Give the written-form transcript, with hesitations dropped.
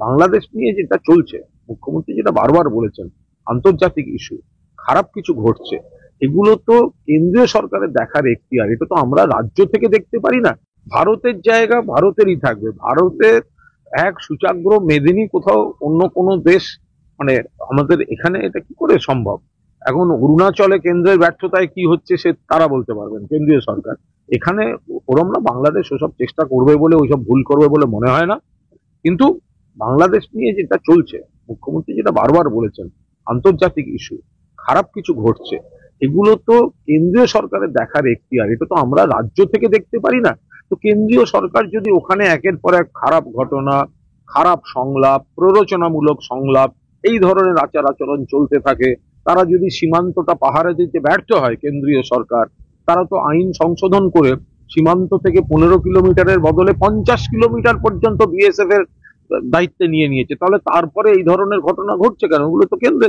বাংলাদেশ নিয়ে যেটা চলছে, মুখ্যমন্ত্রী যেটা বারবার বলেছেন, আন্তর্জাতিক ইস্যু, খারাপ কিছু ঘটছে, এগুলো তো কেন্দ্রীয় সরকারের দেখার এখতিয়ার, এটা তো আমরা রাজ্য থেকে দেখতে পারি না। ভারতের জায়গা ভারতেরই থাকবে। ভারতের এক সূচাগ্র মেদিনী কোথাও অন্য কোনো দেশ, মানে আমাদের এখানে এটা কি করে সম্ভব? এখন অরুণাচলে কেন্দ্রের ব্যর্থতায় কি হচ্ছে সে তারা বলতে পারবেন, কেন্দ্রীয় সরকার। এখানে ওরম না, বাংলাদেশ ওসব চেষ্টা করবে বলে, ওইসব ভুল করবে বলে মনে হয় না। কিন্তু বাংলাদেশ নিয়ে যেটা চলছে, মুখ্যমন্ত্রী যেটা বারবার বলেছেন, আন্তর্জাতিক ইস্যু, খারাপ কিছু ঘটছে, এগুলো তো কেন্দ্রীয় সরকারের দেখার এখতিয়ার, এটা তো আমরা রাজ্য থেকে দেখতে পারি না। তো কেন্দ্রীয় সরকার যদি ওখানে একের পর এক খারাপ ঘটনা, খারাপ সংলাপ, প্ররোচনামূলক সংলাপ, এই ধরনের আচার আচরণ চলতে থাকে, তারা যদি সীমান্তটা পাহারা দিতে ব্যর্থ হয় কেন্দ্রীয় সরকার, তারা তো আইন সংশোধন করে সীমান্ত থেকে 15 কিলোমিটারের বদলে 50 কিলোমিটার পর্যন্ত বিএসএফ এর দায়িত্বে নিয়ে নিয়েছে, তাহলে তারপরে এই ধরনের ঘটনা ঘটছে কেন? ওগুলো তো কেন্দ্রের